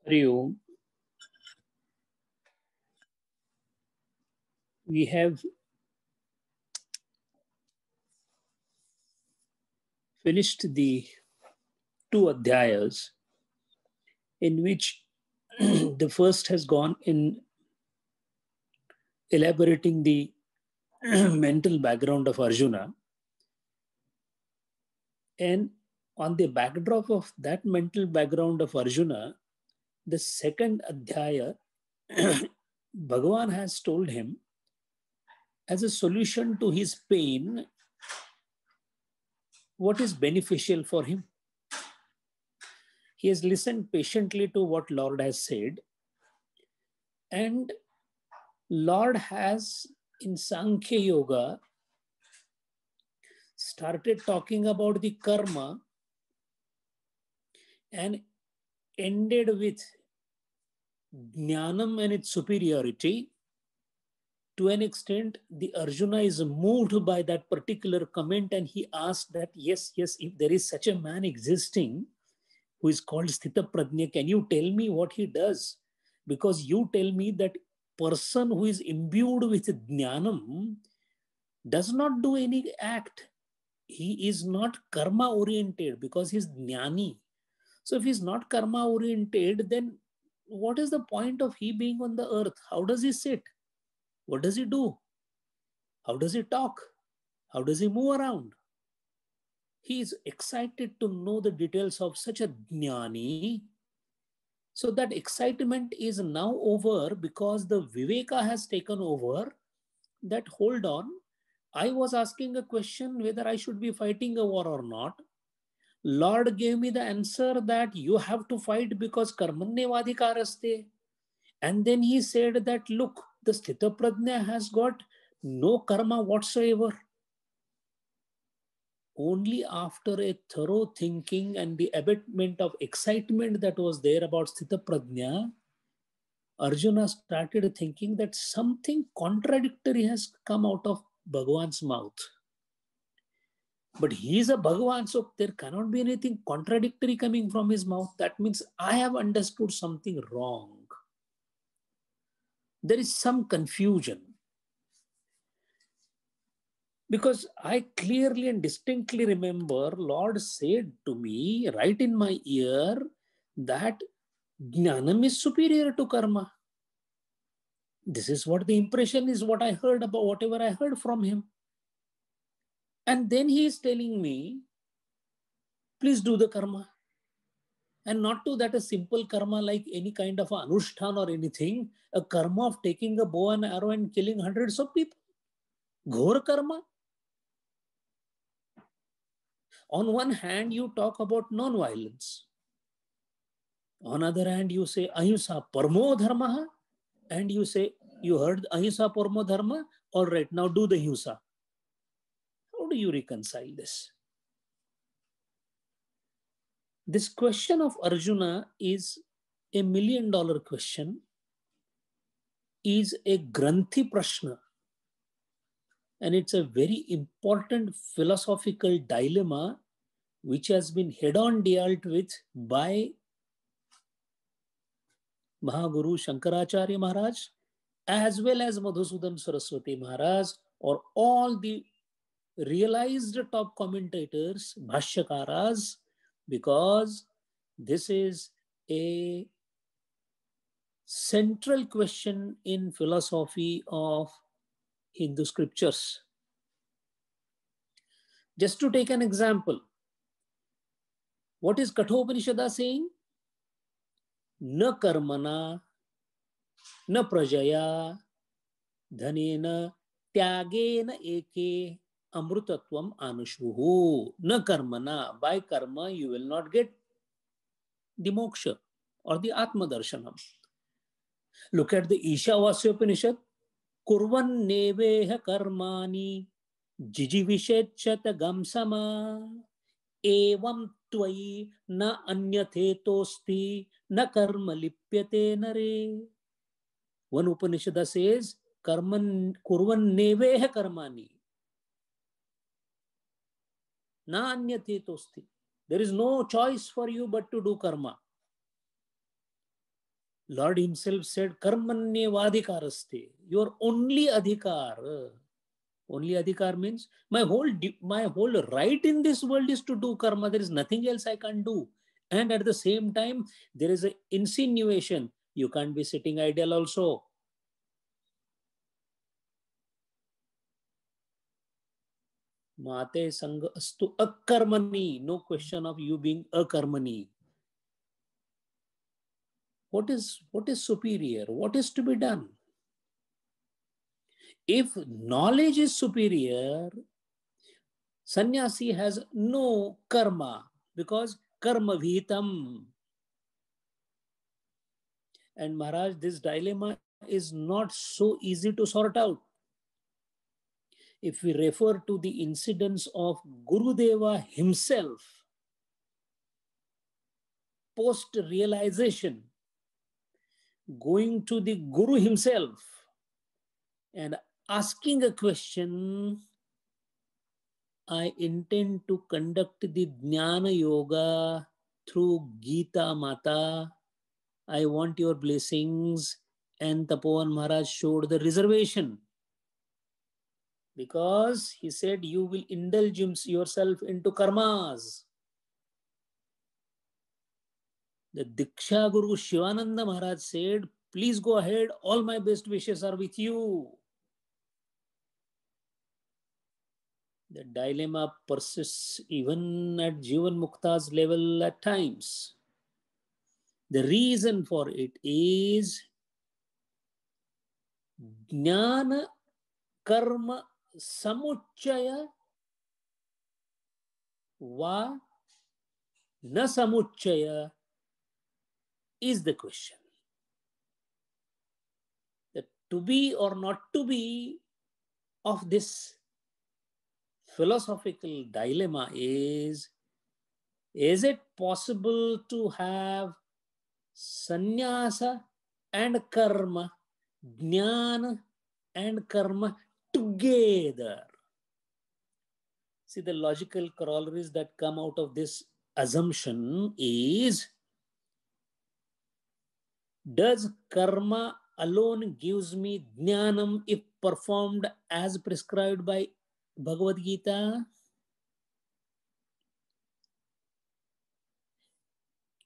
Hari Om. We have finished the two adhyayas in which the first has gone in elaborating the mental background of Arjuna, and on the backdrop of that mental background of Arjuna, the second adhyaya, Bhagavan has told him as a solution to his pain what is beneficial for him. He has listened patiently to what Lord has said, and Lord has in Sankhya Yoga started talking about the karma and ended with jnanam and its superiority. To an extent, the Arjuna is moved by that particular comment, and he asked that, yes, if there is such a man existing who is called Sthita Prajna, can you tell me what he does? Because you tell me that person who is imbued with jnanam does not do any act. He is not karma oriented because he's jnani. So if he's not karma oriented, then what is the point of he being on the earth? How does he sit? What does he do? How does he talk? How does he move around? He is excited to know the details of such a jnani. So that excitement is now over because the Viveka has taken over. That hold on, I was asking a question whether I should be fighting a war or not. Lord gave me the answer that you have to fight because karmanyevadhikaraste. And then he said that, look, the Sthita Prajna has got no karma whatsoever. Only after a thorough thinking and the abatement of excitement that was there about Sthita Prajna, Arjuna started thinking that something contradictory has come out of Bhagavan's mouth. But he is a Bhagavan, so there cannot be anything contradictory coming from his mouth. That means I have understood something wrong. There is some confusion. Because I clearly and distinctly remember Lord said to me right in my ear that Jnanam is superior to karma. This is what the impression is, what I heard about, whatever I heard from him. And then he is telling me, please do the karma. And not to that a simple karma like any kind of anushtan or anything, a karma of taking a bow and arrow and killing hundreds of people. Ghor karma. On one hand, you talk about non-violence. On other hand, you say ahimsa parmo dharma, and you say, you heard ahimsa parmo dharma, all right, now do the himsa. How do you reconcile this? This question of Arjuna is $1 million question, is a Granthi Prashna. And it's a very important philosophical dilemma which has been head-on dealt with by Mahaguru Shankaracharya Maharaj as well as Madhusudan Saraswati Maharaj, or all the realized top commentators, Bhashyakaras, because this is a central question in philosophy of Hindu scriptures. Just to take an example, what is Kathopanishada saying? Na karmana, na prajaya, dhanena, tyagena eke, amrutatvam anushuhu. Na karmana, by karma you will not get the moksha or the Atma Darshanam. Look at the Ishavasyopanishad. Kurvan neveha karmani jijivishet gamsama evam tvai na anyatetosti na karma lipyate nare. One Upanishad says, Karman kurvan neveha karmani na anyatetosti. There is no choice for you but to do karma. Lord himself said, Karmanyevadhikaraste. Your only adhikar. Only adhikar means my whole right in this world is to do karma. There is nothing else I can do. And at the same time, there is an insinuation. You can't be sitting idle also. Mate sangha astu akarmani. No question of you being akarmani. What is superior? What is to be done? If knowledge is superior, sannyasi has no karma because karma vitam. And Maharaj, this dilemma is not so easy to sort out. If we refer to the incidents of Gurudeva himself, post-realization, going to the Guru himself and asking a question, I intend to conduct the Jnana Yoga through Gita Mata. I want your blessings. And Tapovan Maharaj showed the reservation. Because he said, you will indulge yourself into karmas. The Diksha Guru Shivananda Maharaj said, please go ahead, all my best wishes are with you. The dilemma persists even at Jivan Mukta's level at times. The reason for it is Jnana Karma Samuchaya Va Na Samuchaya is the question. The to be or not to be of this philosophical dilemma is it possible to have sannyasa and karma, jnana and karma together? See, the logical corollaries that come out of this assumption is, does karma alone gives me jnanam if performed as prescribed by Bhagavad Gita?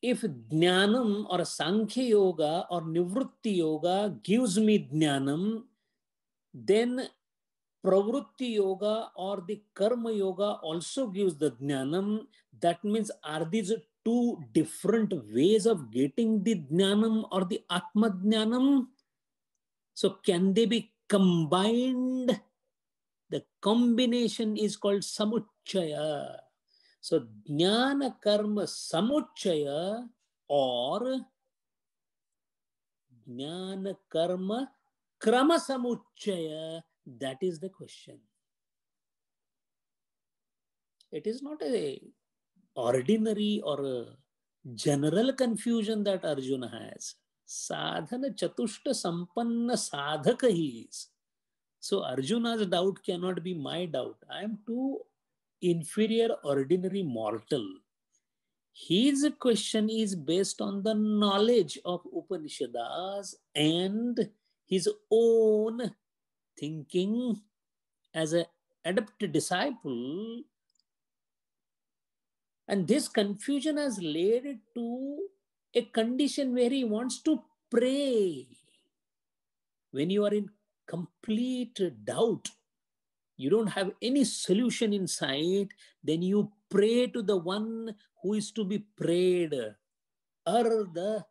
If jnanam or Sankhya Yoga or Nivrutti Yoga gives me jnanam, then Pravrutti Yoga or the Karma Yoga also gives the jnanam. That means, are these two different ways of getting the jnanam or the Atma jnanam? So can they be combined? The combination is called samuchaya. So jnana karma samuchaya or jnana karma krama samuchaya, that is the question. It is not a ordinary or a general confusion that Arjuna has. Sadhana chatushta sampanna sadhaka he is. So Arjuna's doubt cannot be my doubt. I am too inferior, ordinary mortal. His question is based on the knowledge of Upanishads and his own thinking as an adept disciple. And this confusion has led it to a condition where he wants to pray. When you are in complete doubt, you don't have any solution in sight, then you pray to the one who is to be prayed. Arda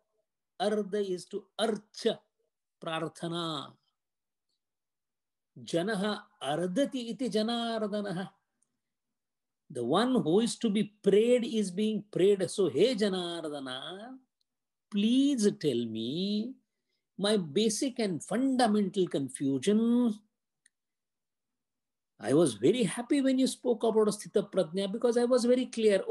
is to archa, prarthana. Janaha ardati iti janardanaha. The one who is to be prayed is being prayed. So, hey Janardana, please tell me my basic and fundamental confusion. I was very happy when you spoke about Sthita Prajna because I was very clear.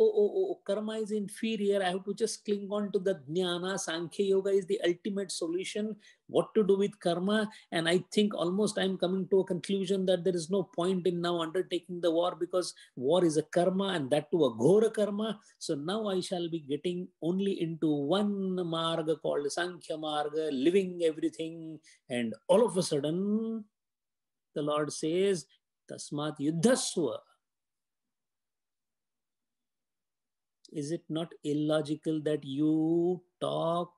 Karma is inferior. I have to just cling on to the Jnana. Sankhya Yoga is the ultimate solution. What to do with karma? And I think almost I'm coming to a conclusion that there is no point in now undertaking the war because war is a karma and that too a Ghora karma. So now I shall be getting only into one marga called Sankhya Marga, living everything. And all of a sudden, the Lord says, Tasmat yuddhasva. Is it not illogical that you talk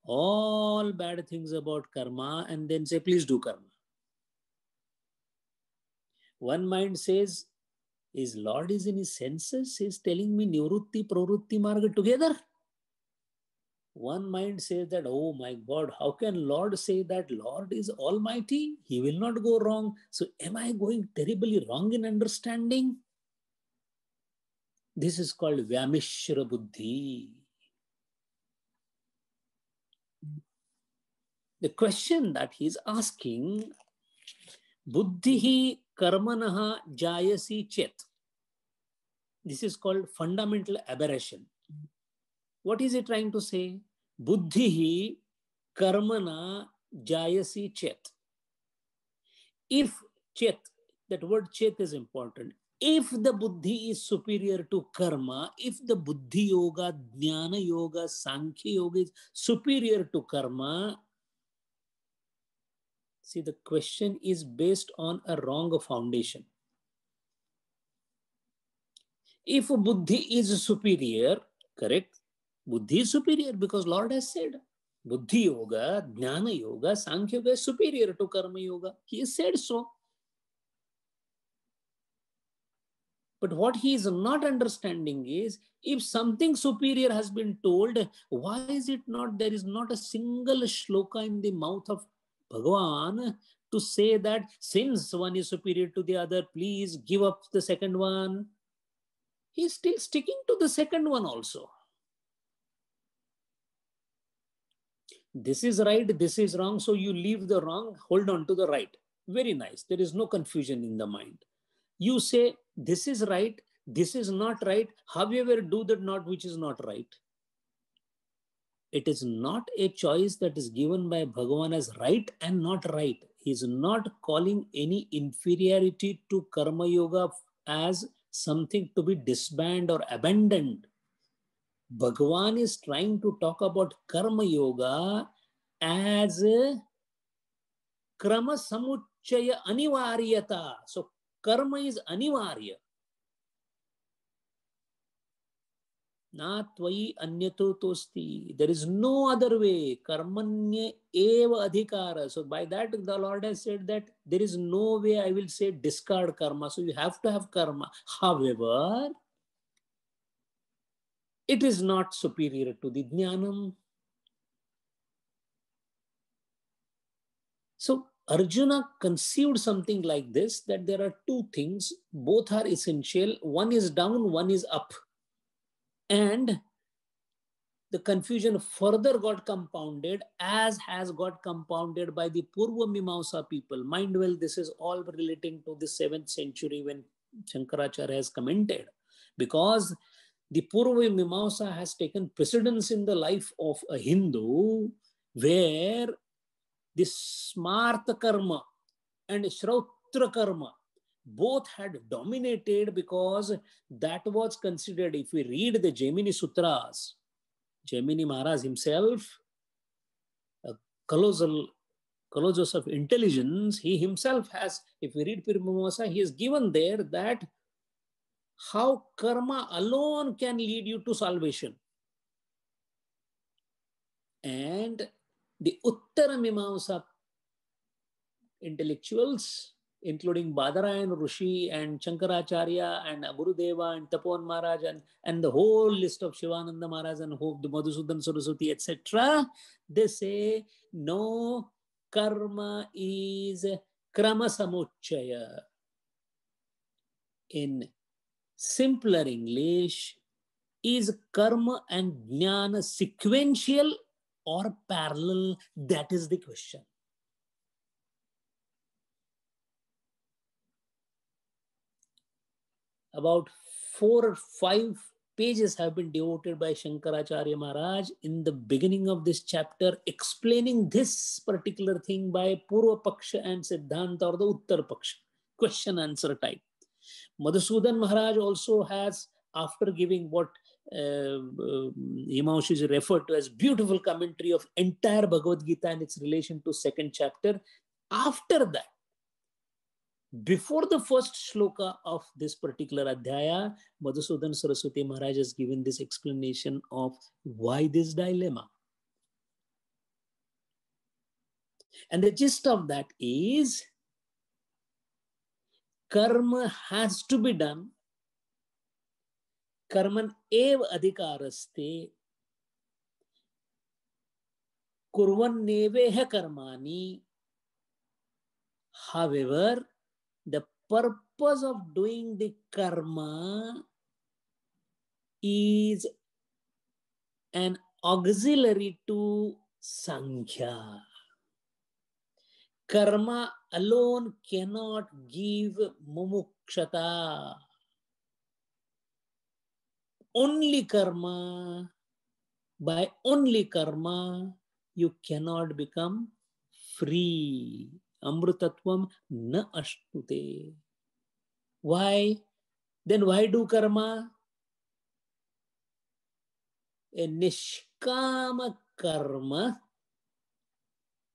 all bad things about karma and then say, please do karma? One mind says, his Lord is in his senses. He's telling me nivrutti, pravrutti marga together. One mind says that, oh my God, how can Lord say that Lord is almighty? He will not go wrong. So am I going terribly wrong in understanding? This is called Vyamishra Buddhi. The question that he's asking, Buddhihi karmanaha jayasi chet. This is called fundamental aberration. What is he trying to say? Buddhihi karmana jayasi chet. If chet, that word chet is important. If the buddhi is superior to karma, if the buddhi yoga, jnana yoga, sankhya yoga is superior to karma, see, the question is based on a wrong foundation. If buddhi is superior, correct? Buddhi is superior because Lord has said, buddhi yoga, jnana yoga, sankhya yoga is superior to karma yoga. He has said so. But what he is not understanding is, if something superior has been told, why is it not, there is not a single shloka in the mouth of Bhagavan to say that since one is superior to the other, please give up the second one. He is still sticking to the second one also. This is right, this is wrong, so you leave the wrong, hold on to the right. Very nice. There is no confusion in the mind. You say, this is right, this is not right. However, do that not which is not right. It is not a choice that is given by Bhagavan as right and not right. He is not calling any inferiority to Karma Yoga as something to be disbanded or abandoned. Bhagavan is trying to talk about Karma Yoga as Krama Samuchaya Anivaryata. So karma is anivarya. Na tvayi anyato tosti. There is no other way. Karmanya eva adhikara. So by that the Lord has said that there is no way I will say discard karma. So you have to have karma. However, it is not superior to the jnanam. So Arjuna conceived something like this, that there are two things, both are essential. One is down, one is up. And the confusion further got compounded, as has got compounded by the Purva Mimamsa people. Mind well, this is all relating to the 7th century when Shankaracharya has commented. Because the Purva Mimamsa has taken precedence in the life of a Hindu, where the Smarta Karma and Shrautra Karma both had dominated, because that was considered, if we read the Jaimini Sutras, Jaimini Maharaj himself, a colossus of intelligence, he himself has, if we read Purva he has given there that how karma alone can lead you to salvation. And the Uttara Mimamsa intellectuals, including Badarayan Rishi and Shankaracharya and Gurudeva and Tapovan Maharaj and the whole list of Shivananda Maharaj and the Madhusudan Saraswati, etc., they say no, karma is krama samuchaya. In simpler English, is karma and jnana sequential or parallel? That is the question. about 4 or 5 pages have been devoted by Shankaracharya Maharaj in the beginning of this chapter, explaining this particular thing by Purva Paksha and Siddhanta, or the Uttar Paksha, question answer type. Madhusudan Maharaj also has, after giving what Himanshi referred to as beautiful commentary of entire Bhagavad Gita and its relation to second chapter, after that, before the first shloka of this particular adhyaya, Madhusudan Saraswati Maharaj has given this explanation of why this dilemma. And the gist of that is, karma has to be done. Karman ev adhikaraste kurvan neveha karmani. However, the purpose of doing the karma is an auxiliary to Sankhya. Karma alone cannot give mumukshata. Only karma, by only karma, you cannot become free. Amrutatvam na ashtute. Why? Then why do karma? A nishkama karma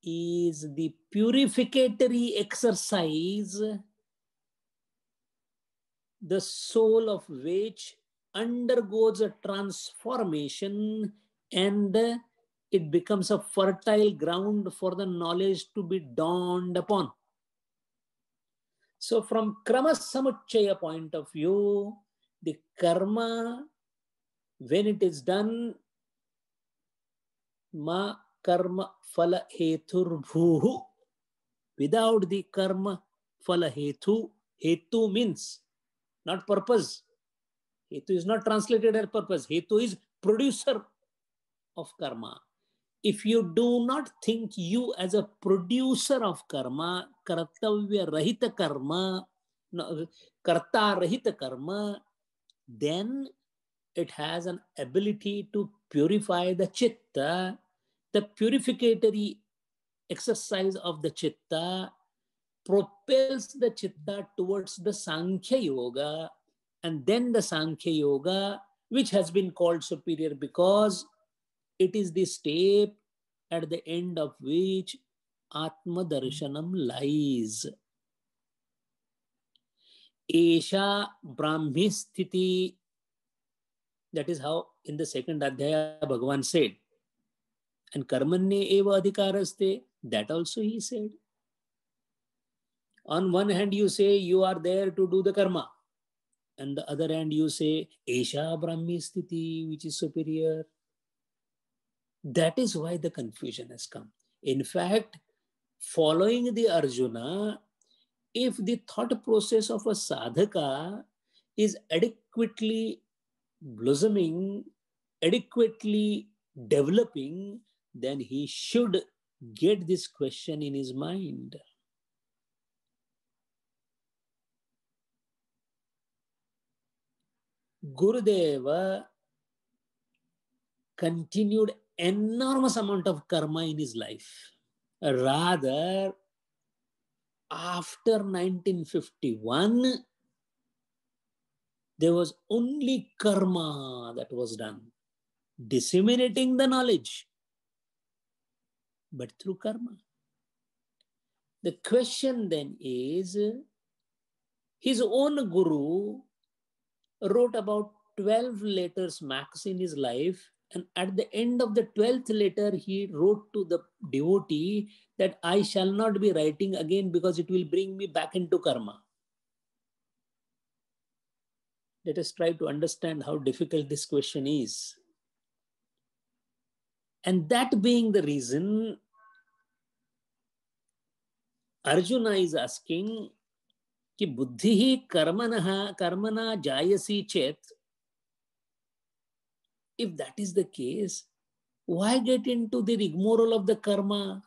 is the purificatory exercise, the soul of which undergoes a transformation, and it becomes a fertile ground for the knowledge to be dawned upon. So from Krama Samuchaya point of view, the karma, when it is done, ma karma phala hetur bhuhu. Without the karma phala hetu, hetu means not purpose. Hetu is not translated as purpose. Hetu is producer of karma. If you do not think you as a producer of karma, kartavya rahita karma, karta rahita karma, then it has an ability to purify the chitta. The purificatory exercise of the chitta propels the chitta towards the Sankhya Yoga, and then the Sankhya Yoga, which has been called superior because it is the step at the end of which Atma Darshanam lies. Esha Brahmi Sthiti. That is how in the second adhyaya Bhagavan said. And karmanye eva adhikaraste, that also he said. On one hand you say you are there to do the karma. And the other hand you say Esha Brahmi Sthiti, which is superior. That is why the confusion has come. In fact, following the Arjuna, if the thought process of a sadhaka is adequately blossoming, adequately developing, then he should get this question in his mind. Gurudeva continued enormous amount of karma in his life. Rather, after 1951, there was only karma that was done, disseminating the knowledge, but through karma. The question then is, his own guru wrote about 12 letters max in his life, and at the end of the 12th letter, he wrote to the devotee that I shall not be writing again because it will bring me back into karma. Let us try to understand how difficult this question is. And that being the reason, Arjuna is asking, कि बुद्धि कर्मना jayasi chet. If that is the case, why get into the rigmarole of the karma?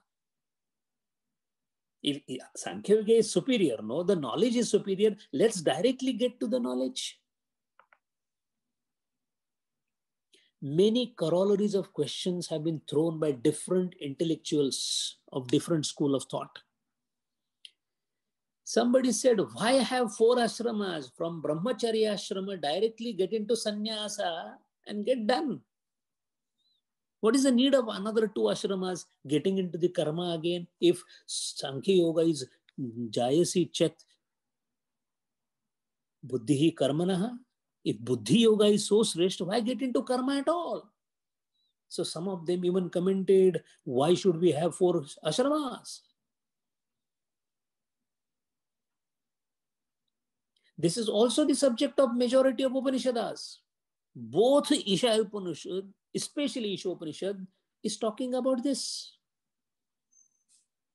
If Sankhya Yoga is superior, no, the knowledge is superior, let's directly get to the knowledge. many corollaries of questions have been thrown by different intellectuals of different school of thought. Somebody said, why have 4 ashramas? From Brahmacharya ashrama directly get into sannyasa and get done. What is the need of another 2 ashramas getting into the karma again? If Sankhya Yoga is Jayasi Chet Buddhihi Karmanaha, if Buddhi Yoga is so shrestha, why get into karma at all? So some of them even commented, why should we have 4 ashramas? This is also the subject of majority of Upanishads. Both Isha Upanishad, especially Isha Upanishad, is talking about this.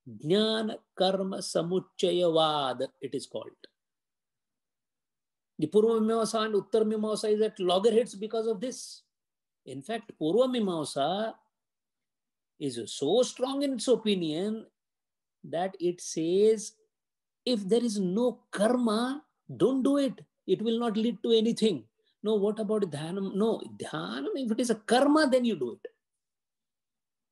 Jnana Karma Samuchayavad, it is called. The Purva Mimamsa and Uttar Mimamsa is at loggerheads because of this. In fact, Purva Mimamsa is so strong in its opinion that it says, if there is no karma, don't do it. It will not lead to anything. No, what about dhanam? No, dhanam, if it is a karma, then you do it.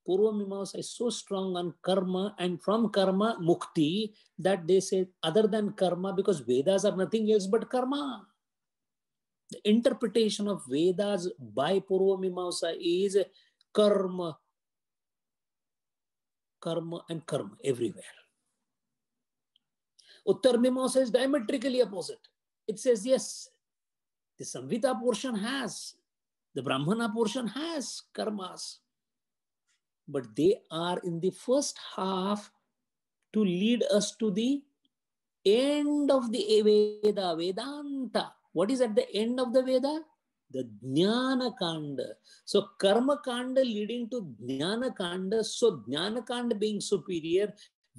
Purva Mimamsa is so strong on karma and from karma, mukti, that they say other than karma, because Vedas are nothing else but karma. The interpretation of Vedas by Purva Mimamsa is karma, karma and karma everywhere. Uttar Mimamsa is diametrically opposite. It says, yes, the Samhita portion has, the Brahmana portion has karmas, but they are in the first half to lead us to the end of the Veda, Vedanta. What is at the end of the Veda? The Jnana Kanda. So Karma Kanda leading to Jnana Kanda. So Jnana Kanda being superior,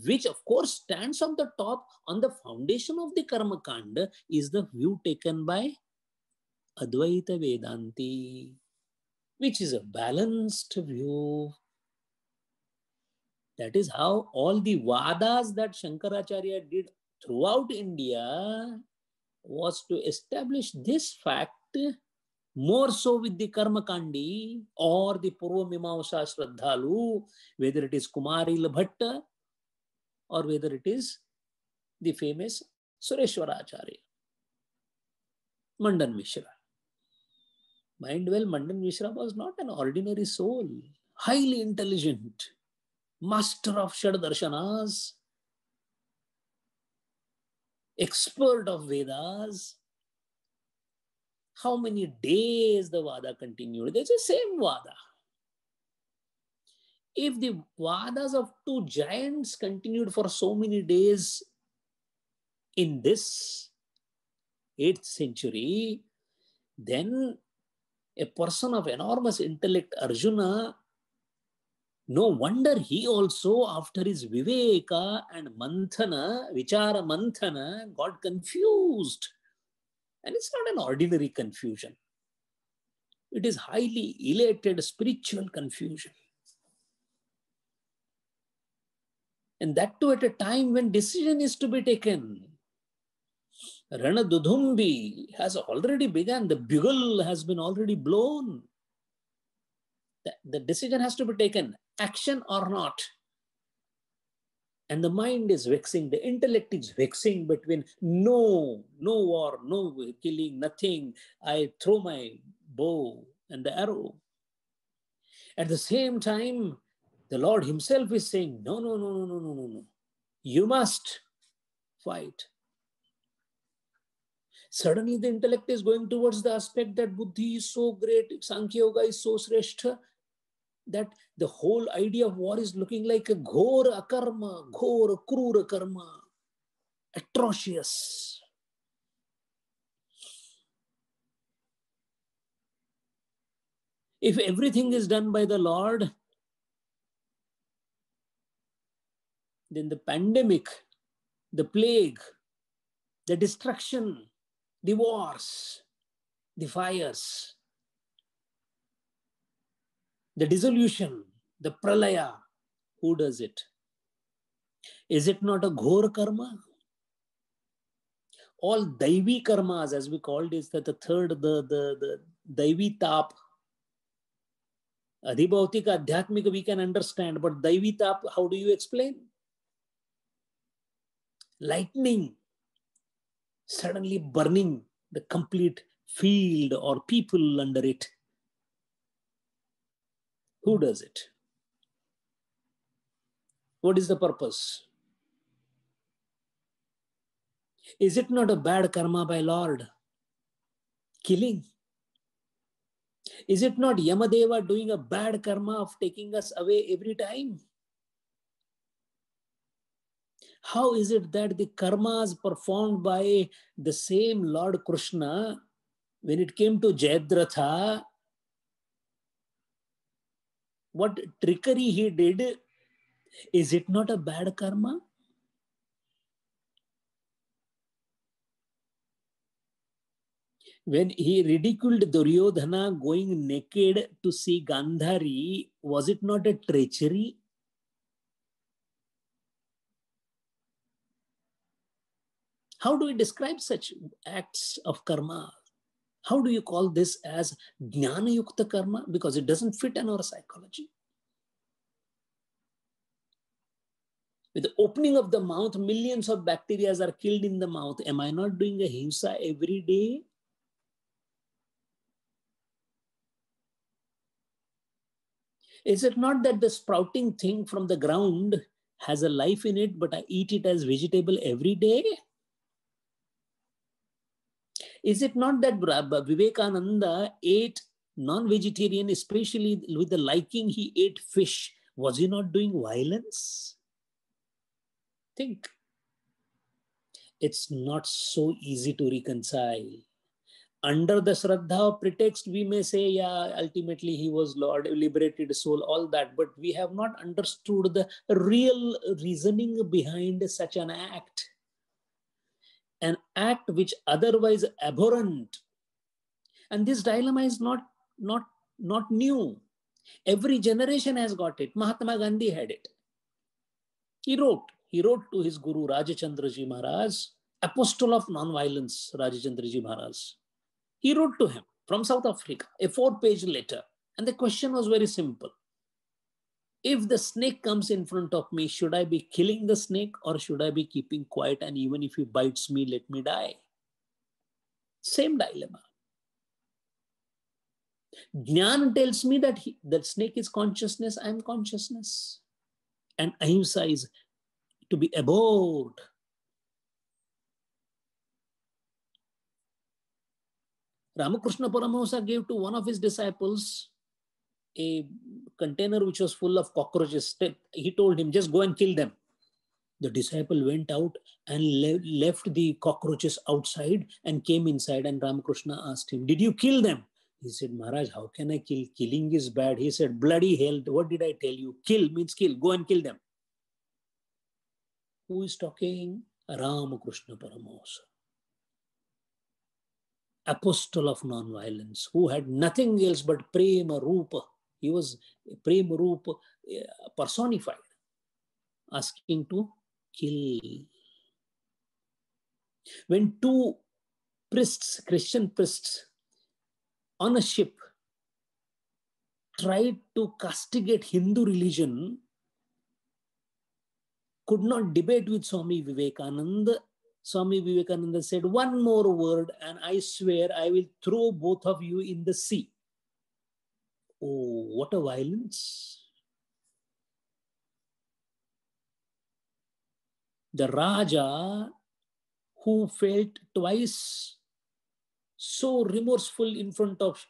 which of course stands on the top, on the foundation of the Karma Kanda, is the view taken by Advaita Vedanti, which is a balanced view. That is how all the Vadas that Shankaracharya did throughout India was to establish this fact, more so with the Karma Kandi or the Purva Mimamsa Shraddhalu, whether it is Kumarila Bhatta or whether it is the famous Sureshwaracharya, Mandan Mishra. Mind well, Mandan Mishra was not an ordinary soul, highly intelligent, master of Shad Darshanas, expert of Vedas. How many days the Vada continued? There's the same Vada. If the Vadas of 2 giants continued for so many days in this 8th century, then a person of enormous intellect, Arjuna, no wonder he also, after his Viveka and Manthana, Vichara Manthana, got confused. And it's not an ordinary confusion. It is highly elated spiritual confusion. And that too at a time when decision is to be taken. Rana Dudhumbi has already begun. The bugle has been already blown. The decision has to be taken, action or not. And the mind is vexing, the intellect is vexing between no war, no killing, nothing. I throw my bow and the arrow. At the same time, the Lord himself is saying, no. You must fight. Suddenly the intellect is going towards the aspect that Buddhi is so great, Sankhya Yoga is so shrestha, that the whole idea of war is looking like a ghor akarma, ghor krura karma, atrocious. If everything is done by the Lord, then the pandemic, the plague, the destruction, the wars, the fires, the dissolution, the pralaya, who does it? Is it not a ghor karma? All daivi karmas, as we called it, that the third, the daivi tap, Adhibhautika, Adhyatmika we can understand, but Daivi Tap, how do you explain? Lightning suddenly burning the complete field or people under it. Who does it? What is the purpose? Is it not a bad karma by Lord? Killing. Is it not Yamadeva doing a bad karma of taking us away every time? How is it that the karmas performed by the same Lord Krishna, when it came to Jayadratha, what trickery he did, is it not a bad karma? When he ridiculed Duryodhana going naked to see Gandhari, was it not a treachery? How do we describe such acts of karma? How do you call this as Jnana Yukta karma? Because it doesn't fit in our psychology. With the opening of the mouth, millions of bacteria are killed in the mouth. Am I not doing a himsa every day? Is it not that the sprouting thing from the ground has a life in it, but I eat it as vegetable every day? Is it not that Vivekananda ate non-vegetarian, especially with the liking he ate fish? Was he not doing violence? Think. It's not so easy to reconcile. Under the Shraddha pretext, we may say, yeah, ultimately he was Lord, liberated soul, all that, but we have not understood the real reasoning behind such an act. An act which otherwise abhorrent. And this dilemma is not new. Every generation has got it. Mahatma Gandhi had it. He wrote to his guru Rajachandraji Maharaj, apostle of non-violence, Rajachandraji Maharaj. He wrote to him from South Africa, a 4-page letter. And the question was very simple. If the snake comes in front of me, should I be killing the snake or should I be keeping quiet, and even if he bites me, let me die? Same dilemma. Jnana tells me that that snake is consciousness, I am consciousness. And ahimsa is to be abhorred. Ramakrishna Paramahamsa gave to one of his disciples a container which was full of cockroaches. He told him, just go and kill them. The disciple went out and left the cockroaches outside and came inside, and Ramakrishna asked him, did you kill them? He said, Maharaj, how can I kill? Killing is bad. He said, bloody hell, what did I tell you? Kill means kill. Go and kill them. Who is talking? Ramakrishna Paramahamsa, apostle of non-violence, who had nothing else but Prema Rupa. He was Prema Rupa personified, asking to kill. When two priests, Christian priests, on a ship tried to castigate Hindu religion, could not debate with Swami Vivekananda. Swami Vivekananda said, one more word and I swear I will throw both of you in the sea. Oh, what a violence. The Raja, who felt twice so remorseful in front of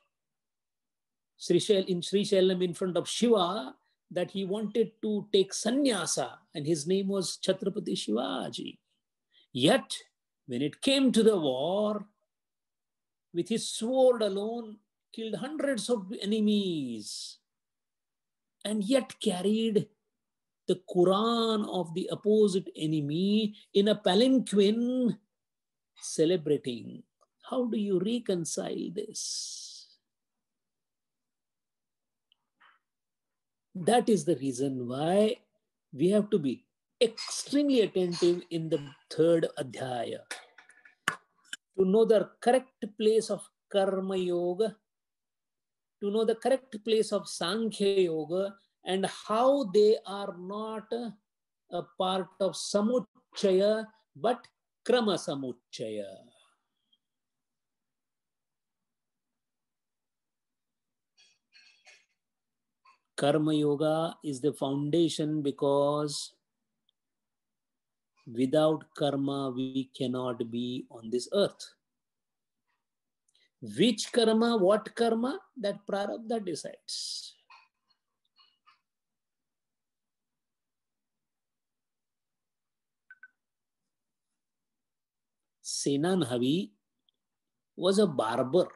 Srisailam, in front of Shiva, that he wanted to take sannyasa, and his name was Chhatrapati Shivaji. Yet, when it came to the war, with his sword alone, killed hundreds of enemies, and yet carried the Quran of the opposite enemy in a palanquin, celebrating. How do you reconcile this? That is the reason why we have to be extremely attentive in the 3rd adhyaya to know the correct place of karma yoga to know the correct place of Sankhya Yoga and how they are not a part of Samuchaya but Krama Samuchaya. Karma Yoga is the foundation because without karma we cannot be on this earth. Which karma, what karma, that prarabdha decides. Senan Havi was a barber,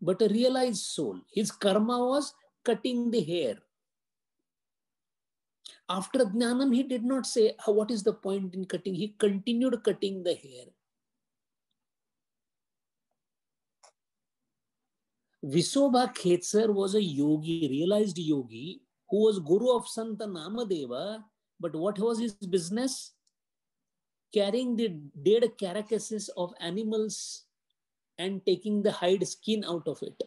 but a realized soul. His karma was cutting the hair. After Jnanam, he did not say, what is the point in cutting? He continued cutting the hair. Visobha Khetsar was a yogi, realized yogi, who was guru of Santa Namadeva, but what was his business? Carrying the dead carcasses of animals and taking the hide skin out of it.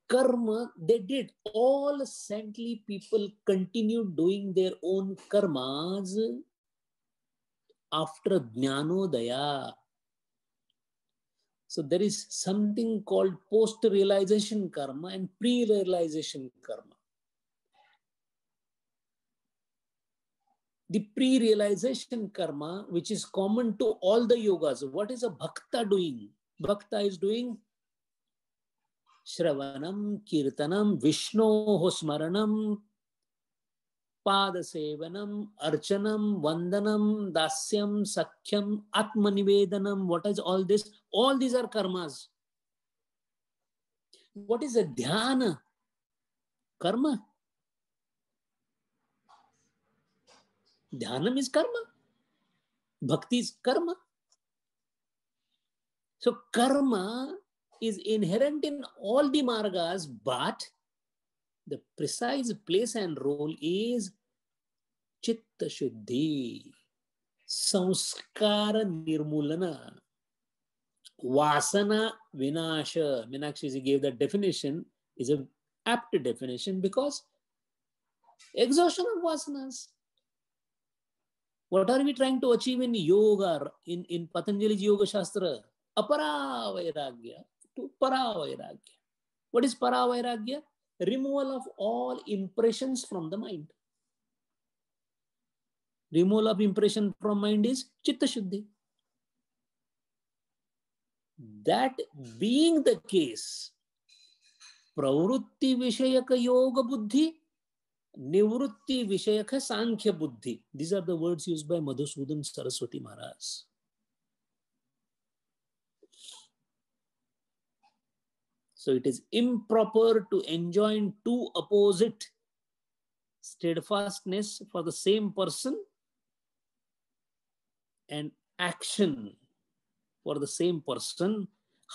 Karma, they did. All saintly people continued doing their own karmas after Jnanodaya. So there is something called post-realization karma and pre-realization karma. The pre-realization karma, which is common to all the yogas. What is a bhakta doing? Bhakta is doing Shravanam, Kirtanam, Vishnoho Smaranam, Padasevanam, Archanam, Vandanam, Dasyam, Sakhyam, Atmanivedanam. What is all this? All these are karmas. What is a dhyana? Karma. Dhyanam is karma. Bhakti is karma. So karma is inherent in all the margas, but the precise place and role is Chitta Shuddhi, Samskara Nirmulana, Vasana Vinasha. Meenakshi gave that definition, is an apt definition because exhaustion of vasanas. What are we trying to achieve in yoga, in Patanjali's Yoga Shastra? Apara Vairagya to Para Vairagya. What is Para Vairagya? Removal of all impressions from the mind. Removal of impression from mind is Chitta Shuddhi. That being the case, Pravrutti Vishayaka Yoga Buddhi, Nivrutti Vishayaka Sankhya Buddhi. These are the words used by Madhusudan Saraswati Maharaj. So it is improper to enjoin two opposite steadfastness for the same person and action for the same person.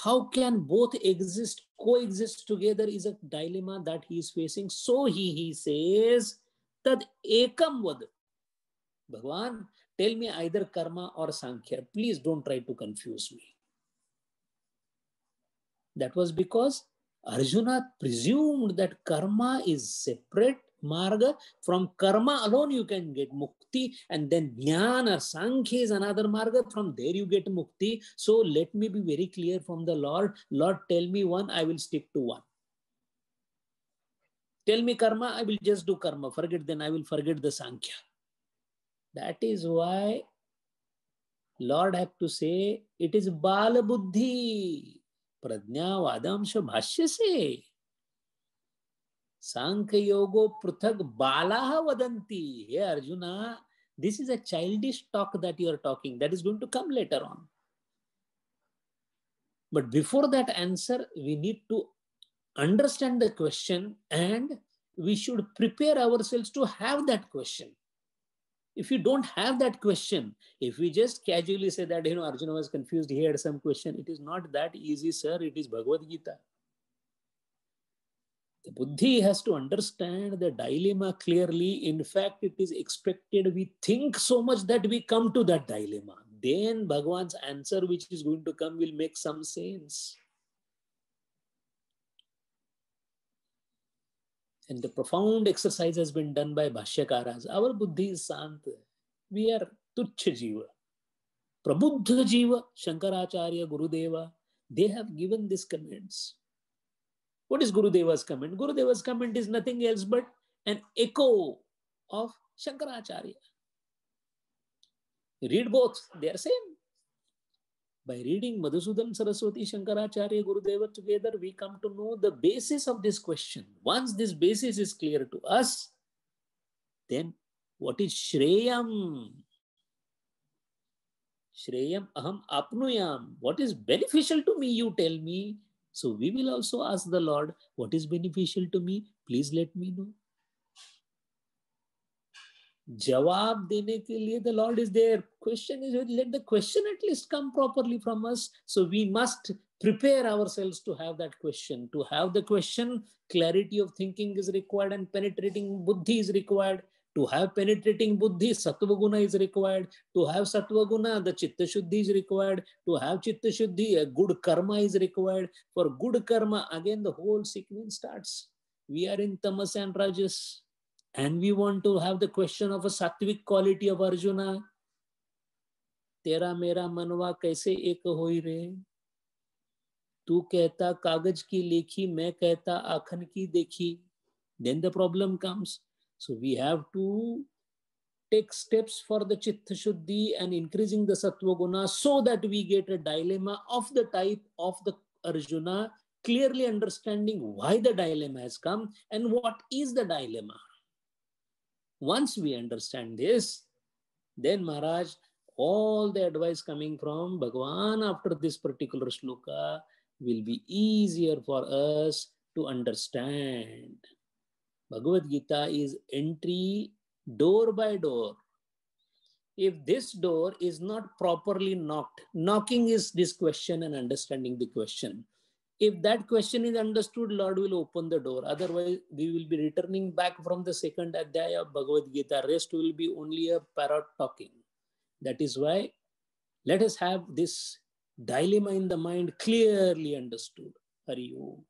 How can both exist, coexist together is a dilemma that he is facing. So he says, Tad ekam vad. Bhagavan, tell me either karma or sankhya. Please don't try to confuse me. That was because Arjuna presumed that karma is separate marga. From karma alone you can get mukti, and then jnana or sankhya is another marga. From there you get mukti. So let me be very clear from the Lord. Lord, tell me one, I will stick to one. Tell me karma, I will just do karma. Forget, then I will forget the sankhya. That is why Lord have to say it is bala buddhi. Pradnya vadamsha bhashya se. Sankhya yogo pruthak balaha vadanti. Hey Arjuna, this is a childish talk that you are talking. That is going to come later on. But before that answer, we need to understand the question and we should prepare ourselves to have that question. If you don't have that question, if we just casually say that, Arjuna was confused, he had some question, it is not that easy, sir. It is Bhagavad Gita. The buddhi has to understand the dilemma clearly. In fact, it is expected we think so much that we come to that dilemma. then Bhagwan's answer which is going to come will make some sense. And the profound exercise has been done by Bhashyakaras. Our buddhi is sant. We are tuchha jiva. Prabuddha jiva, Shankaracharya, Gurudeva, they have given these comments. What is Gurudeva's comment? Gurudeva's comment is nothing else but an echo of Shankaracharya. Read both, they are same. By reading Madhusudan Saraswati, Shankaracharya, Gurudeva together, we come to know the basis of this question. Once this basis is clear to us, then what is Shreyam? Shreyam aham apnuyam. What is beneficial to me, you tell me. So we will also ask the Lord, what is beneficial to me? Please let me know. Jawab dene ke liye the Lord is there. Question is, let the question at least come properly from us. So we must prepare ourselves to have that question. To have the question, clarity of thinking is required and penetrating buddhi is required. To have penetrating buddhi, sattva guna is required. To have sattva guna, the chitta shuddhi is required. To have chitta shuddhi, a good karma is required. For good karma, again the whole sequence starts. We are in tamas and rajas. And we want to have the question of a sattvic quality of Arjuna. Tera mera manwa kaise ek hoi re? Tu kehta kagaj ki lekhi, main kehta aakhan ki dekhi. Then the problem comes. So we have to take steps for the chitta shuddhi and increasing the sattva guna so that we get a dilemma of the type of the Arjuna, clearly understanding why the dilemma has come and what is the dilemma. Once we understand this, then Maharaj, all the advice coming from Bhagavan after this particular shloka will be easier for us to understand. Bhagavad Gita is entry door by door. If this door is not properly knocked, knocking is this question and understanding the question. If that question is understood, Lord will open the door. Otherwise, we will be returning back from the second adhyaya of Bhagavad Gita. Rest will be only a parrot talking. That is why let us have this dilemma in the mind clearly understood. Hari Om.